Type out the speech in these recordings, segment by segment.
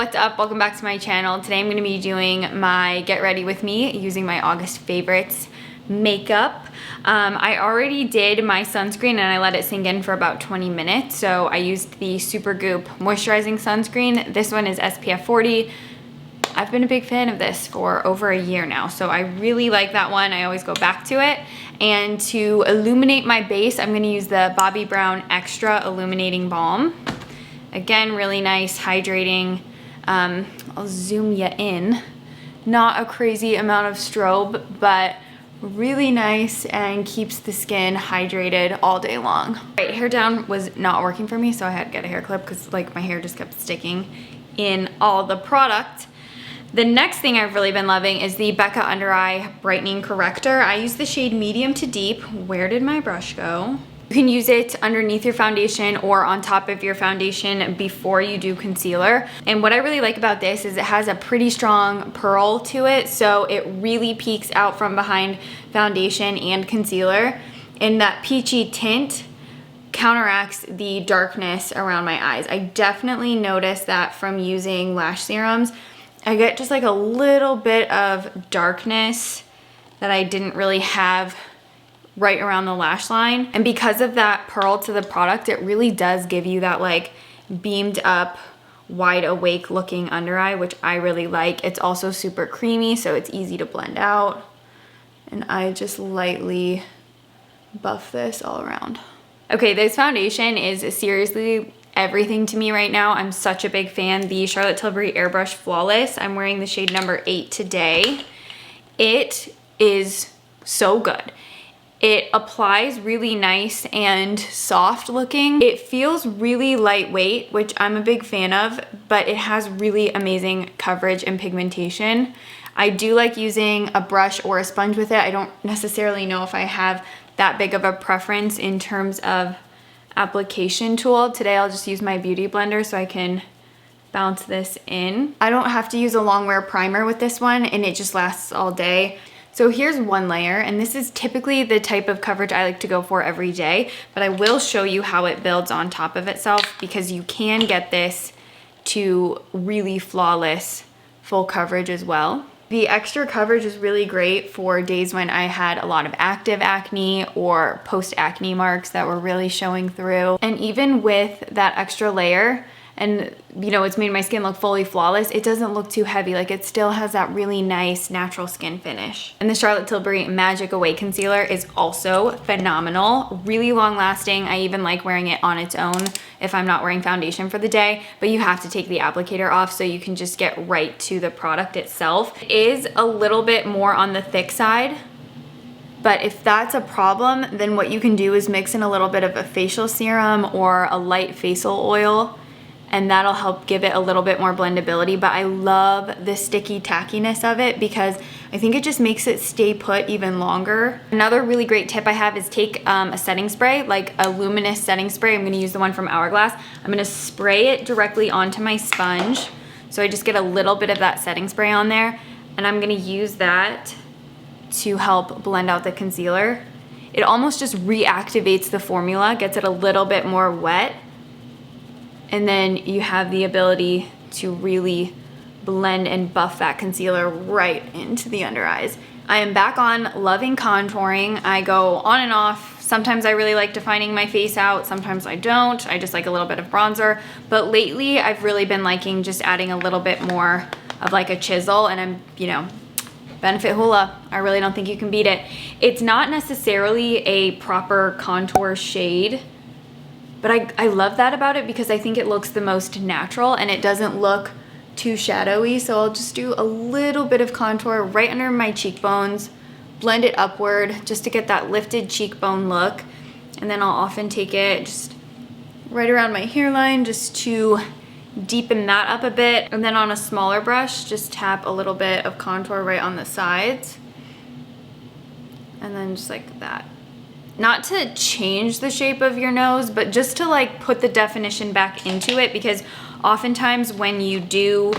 what's up? Welcome back to my channel. Today I'm going to be doing my get ready with me using my August favorites makeup. I already did my sunscreen and I let it sink in for about 20 minutes. So I used the Supergoop moisturizing sunscreen. This one is SPF 40. I've been a big fan of this for over a year now, so I really like that one. I always go back to it. And to illuminate my base, I'm going to use the Bobbi Brown Extra Illuminating Balm. Again, really nice, hydrating. I'll zoom you in. Not a crazy amount of strobe, but really nice and keeps the skin hydrated all day long. Right, hair down was not working for me, so I had to get a hair clip because like my hair just kept sticking in all the product. The next thing I've really been loving is the Becca Under Eye Brightening Corrector. I use the shade medium to deep. Where did my brush go? You can use it underneath your foundation or on top of your foundation before you do concealer. And what I really like about this is it has a pretty strong pearl to it, so it really peeks out from behind foundation and concealer. And that peachy tint counteracts the darkness around my eyes. I definitely noticed that from using lash serums. I get just like a little bit of darkness that I didn't really have right around the lash line. And because of that pearl to the product, it really does give you that like beamed up, wide awake looking under eye, which I really like. It's also super creamy, so it's easy to blend out. And I just lightly buff this all around. Okay, this foundation is seriously everything to me right now. I'm such a big fan. The Charlotte Tilbury Airbrush Flawless. I'm wearing the shade number 8 today. It is so good. It applies really nice and soft looking. It feels really lightweight, which I'm a big fan of, but it has really amazing coverage and pigmentation. I do like using a brush or a sponge with it. I don't necessarily know if I have that big of a preference in terms of application tool. Today I'll just use my beauty blender so I can bounce this in. I don't have to use a long wear primer with this one and it just lasts all day. So here's one layer, and this is typically the type of coverage I like to go for every day, but I will show you how it builds on top of itself because you can get this to really flawless full coverage as well. The extra coverage is really great for days when I had a lot of active acne or post-acne marks that were really showing through. And even with that extra layer, and you know, it's made my skin look fully flawless, it doesn't look too heavy. Like it still has that really nice natural skin finish. And the Charlotte Tilbury Magic Away Concealer is also phenomenal, really long lasting. I even like wearing it on its own if I'm not wearing foundation for the day, but you have to take the applicator off so you can just get right to the product itself. It is a little bit more on the thick side, but if that's a problem, then what you can do is mix in a little bit of a facial serum or a light facial oil, and that'll help give it a little bit more blendability. But I love the sticky tackiness of it because I think it just makes it stay put even longer. Another really great tip I have is take a setting spray, like a luminous setting spray. I'm gonna use the one from Hourglass. I'm gonna spray it directly onto my sponge. So I just get a little bit of that setting spray on there, and I'm gonna use that to help blend out the concealer. It almost just reactivates the formula, gets it a little bit more wet, and then you have the ability to really blend and buff that concealer right into the under eyes. I am back on loving contouring. I go on and off. Sometimes I really like defining my face out, sometimes I don't. I just like a little bit of bronzer. But lately I've really been liking just adding a little bit more of like a chisel, and I'm, you know, Benefit Hoola. I really don't think you can beat it. It's not necessarily a proper contour shade, but I love that about it because I think it looks the most natural and it doesn't look too shadowy. So I'll just do a little bit of contour right under my cheekbones, blend it upward just to get that lifted cheekbone look. And then I'll often take it just right around my hairline just to deepen that up a bit. And then on a smaller brush, just tap a little bit of contour right on the sides. And then just like that. Not to change the shape of your nose, but just to like put the definition back into it, because oftentimes when you do,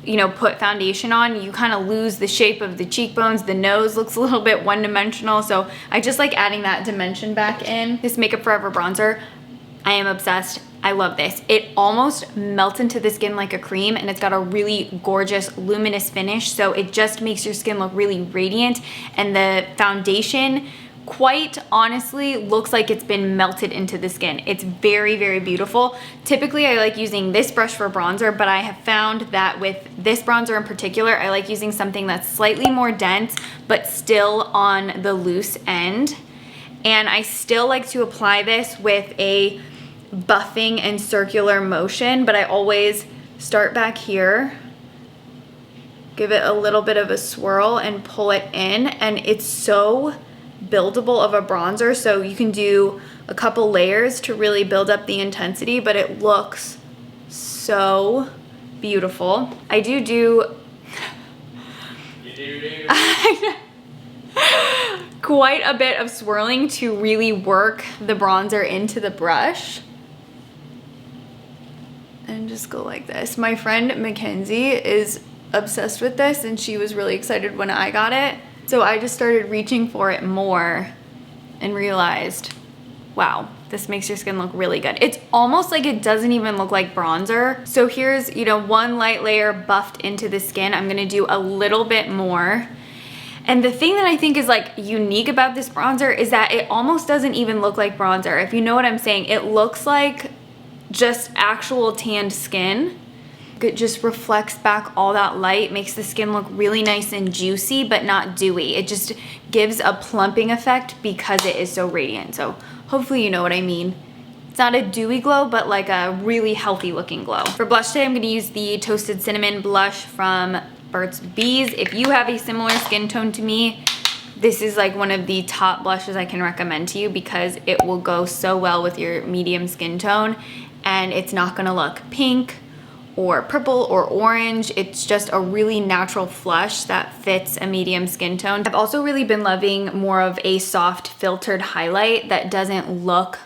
you know, put foundation on, you kind of lose the shape of the cheekbones. The nose looks a little bit one-dimensional, so I just like adding that dimension back in. This Makeup Forever bronzer, I am obsessed. I love this. It almost melts into the skin like a cream, and it's got a really gorgeous luminous finish, so it just makes your skin look really radiant, and the foundation quite honestly looks like it's been melted into the skin. It's very, very beautiful. Typically I like using this brush for bronzer, but I have found that with this bronzer in particular, I like using something that's slightly more dense but still on the loose end. And I still like to apply this with a buffing and circular motion, but I always start back here, give it a little bit of a swirl and pull it in, and it's so buildable of a bronzer, so you can do a couple layers to really build up the intensity, but it looks so beautiful. I do quite a bit of swirling to really work the bronzer into the brush. And just go like this. My friend Mackenzie is obsessed with this, and she was really excited when I got it. So I just started reaching for it more and realized, wow, this makes your skin look really good. It's almost like it doesn't even look like bronzer. So here's, you know, one light layer buffed into the skin. I'm gonna do a little bit more. And the thing that I think is like unique about this bronzer is that it almost doesn't even look like bronzer. If you know what I'm saying, it looks like just actual tanned skin. It just reflects back all that light, makes the skin look really nice and juicy, but not dewy. It just gives a plumping effect because it is so radiant. So hopefully you know what I mean. It's not a dewy glow, but like a really healthy looking glow. For blush today, I'm gonna use the Toasted Cinnamon blush from Burt's Bees. If you have a similar skin tone to me, this is like one of the top blushes I can recommend to you because it will go so well with your medium skin tone, and it's not gonna look pink or purple or orange. It's just a really natural flush that fits a medium skin tone. I've also really been loving more of a soft filtered highlight that doesn't look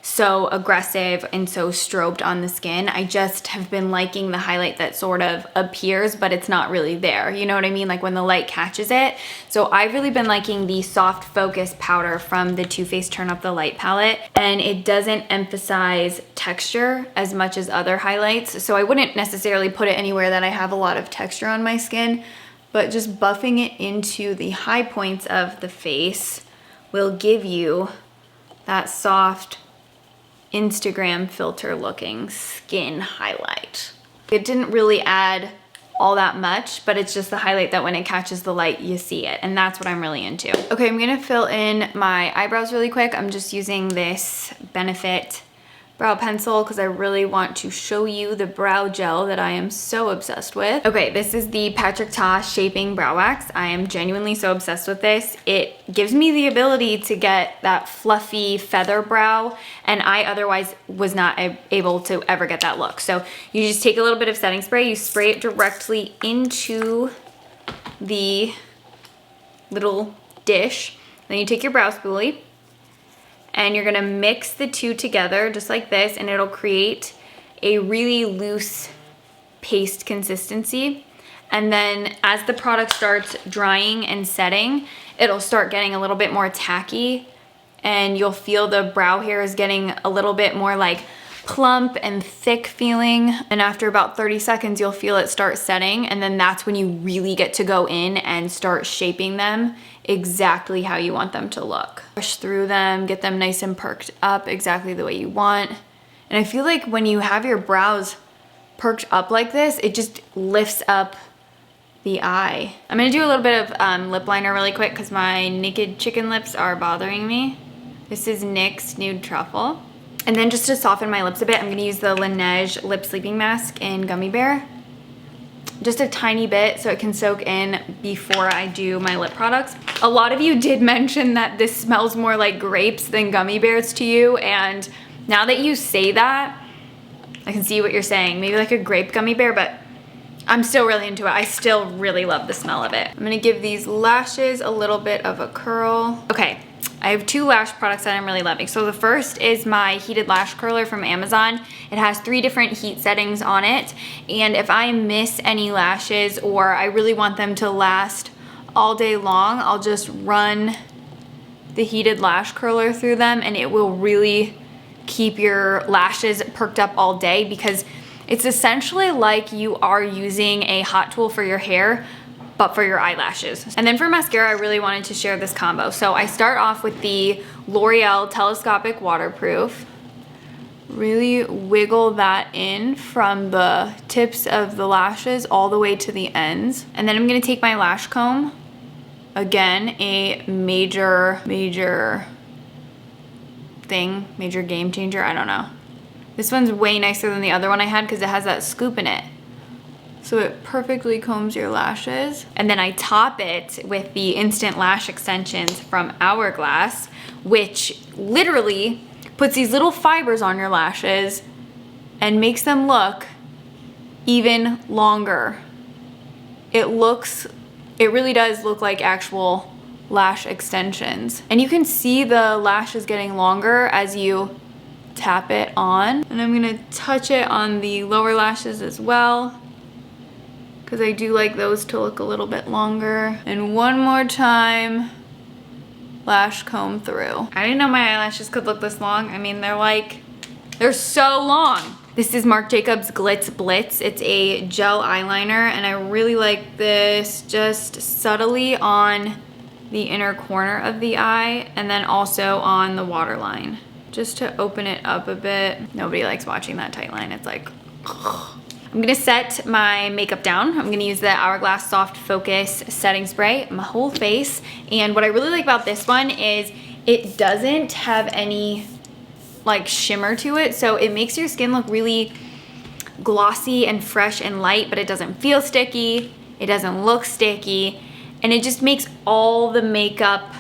so aggressive and so strobed on the skin. I just have been liking the highlight that sort of appears, but it's not really there. You know what I mean? Like when the light catches it. So I've really been liking the soft focus powder from the Too Faced Turn Up the Light palette, and it doesn't emphasize texture as much as other highlights. So I wouldn't necessarily put it anywhere that I have a lot of texture on my skin, but just buffing it into the high points of the face will give you that soft Instagram filter looking skin highlight. It didn't really add all that much, but it's just the highlight that when it catches the light, you see it, and that's what I'm really into. Okay, I'm gonna fill in my eyebrows really quick. I'm just using this Benefit brow pencil because I really want to show you the brow gel that I am so obsessed with. Okay, this is the Patrick Ta Shaping Brow Wax. I am genuinely so obsessed with this. It gives me the ability to get that fluffy feather brow, and I otherwise was not able to ever get that look. So you just take a little bit of setting spray, you spray it directly into the little dish, then you take your brow spoolie, and you're gonna mix the two together just like this, and it'll create a really loose paste consistency. And then as the product starts drying and setting, it'll start getting a little bit more tacky, and you'll feel the brow hairs getting a little bit more like plump and thick feeling. And after about 30 seconds, you'll feel it start setting, and then that's when you really get to go in and start shaping them exactly how you want them to look. Push through them, get them nice and perked up exactly the way you want. And I feel like when you have your brows perked up like this, it just lifts up the eye. I'm gonna do a little bit of lip liner really quick because my naked chicken lips are bothering me. This is NYX Nude Truffle. And then just to soften my lips a bit, I'm gonna use the Laneige Lip Sleeping Mask in Gummy Bear. Just a tiny bit so it can soak in before I do my lip products. A lot of you did mention that this smells more like grapes than gummy bears to you, and now that you say that, I can see what you're saying. Maybe like a grape gummy bear, but I'm still really into it. I still really love the smell of it. I'm gonna give these lashes a little bit of a curl. Okay, I have two lash products that I'm really loving. So the first is my heated lash curler from Amazon. It has 3 different heat settings on it. And if I miss any lashes or I really want them to last all day long, I'll just run the heated lash curler through them, and it will really keep your lashes perked up all day, because it's essentially like you are using a hot tool for your hair, but for your eyelashes. And then for mascara, I really wanted to share this combo. So I start off with the L'Oreal Telescopic Waterproof. Really wiggle that in from the tips of the lashes all the way to the ends. And then I'm gonna take my lash comb. Again, a major game changer, I don't know. This one's way nicer than the other one I had because it has that scoop in it. So it perfectly combs your lashes. And then I top it with the Instant Lash Extensions from Hourglass, which literally puts these little fibers on your lashes and makes them look even longer. It really does look like actual lash extensions. And you can see the lashes getting longer as you tap it on. And I'm gonna touch it on the lower lashes as well, because I do like those to look a little bit longer. And one more time, lash comb through. I didn't know my eyelashes could look this long. I mean, they're so long. This is Marc Jacobs Glitz Blitz. It's a gel eyeliner, and I really like this just subtly on the inner corner of the eye, and then also on the waterline, just to open it up a bit. Nobody likes watching that tight line. It's like, ugh. I'm gonna set my makeup down. I'm gonna use the Hourglass Soft Focus Setting Spray, my whole face. And what I really like about this one is it doesn't have any like shimmer to it. So it makes your skin look really glossy and fresh and light, but it doesn't feel sticky. It doesn't look sticky. And it just makes all the makeup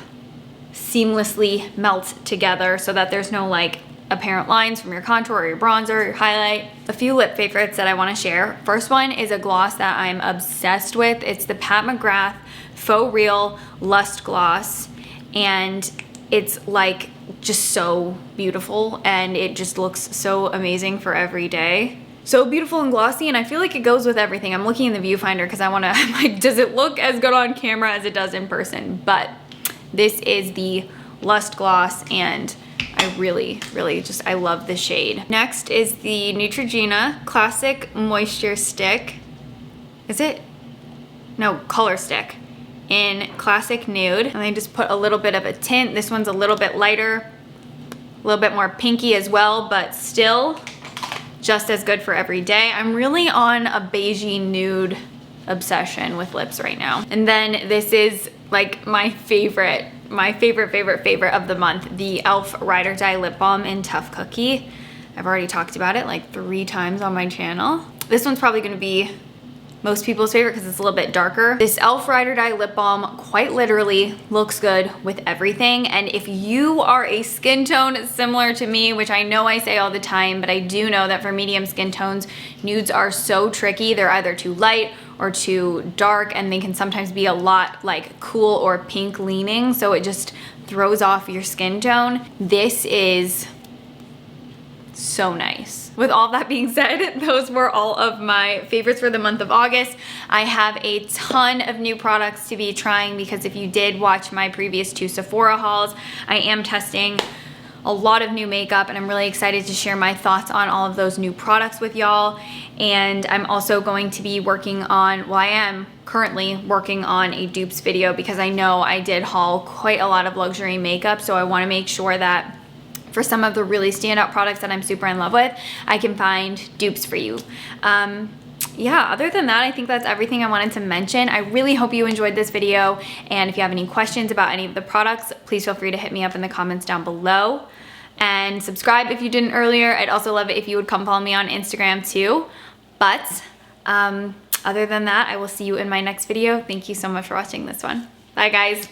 seamlessly melt together so that there's no like apparent lines from your contour or your bronzer or your highlight. A few lip favorites that I want to share. First one is a gloss that I'm obsessed with. It's the Pat McGrath Faux Real Lust Gloss, and it's like just so beautiful, and it just looks so amazing for every day. So beautiful and glossy, and I feel like it goes with everything. I'm looking in the viewfinder because I want to, like, does it look as good on camera as it does in person? But this is the Lust Gloss, and I really just, I love the shade. Next is the Neutrogena Classic Moisture Stick. Is it? No, Color Stick in Classic Nude. And I just put a little bit of a tint. This one's a little bit lighter, a little bit more pinky as well, but still just as good for every day. I'm really on a beigey nude obsession with lips right now. And then this is like my favorite of the month, the e.l.f. Ride or Die Lip Balm in Tough Cookie. I've already talked about it like 3 times on my channel. This one's probably gonna be most people's favorite because it's a little bit darker. This e.l.f. Ride or Die Lip Balm quite literally looks good with everything. And if you are a skin tone similar to me, which I know I say all the time, but I do know that for medium skin tones, nudes are so tricky. They're either too light or too dark, and they can sometimes be a lot like cool or pink leaning, so it just throws off your skin tone. This is so nice. With all that being said, those were all of my favorites for the month of August. I have a ton of new products to be trying because if you did watch my previous 2 Sephora hauls, I am testing a lot of new makeup, and I'm really excited to share my thoughts on all of those new products with y'all. And I'm also going to be working on, well, I am currently working on a dupes video because I know I did haul quite a lot of luxury makeup, so I want to make sure that for some of the really standout products that I'm super in love with, I can find dupes for you. Yeah, other than that, I think that's everything I wanted to mention. I really hope you enjoyed this video, and if you have any questions about any of the products, please feel free to hit me up in the comments down below. And subscribe if you didn't earlier. I'd also love it if you would come follow me on Instagram too. But other than that, I will see you in my next video. Thank you so much for watching this one. Bye guys.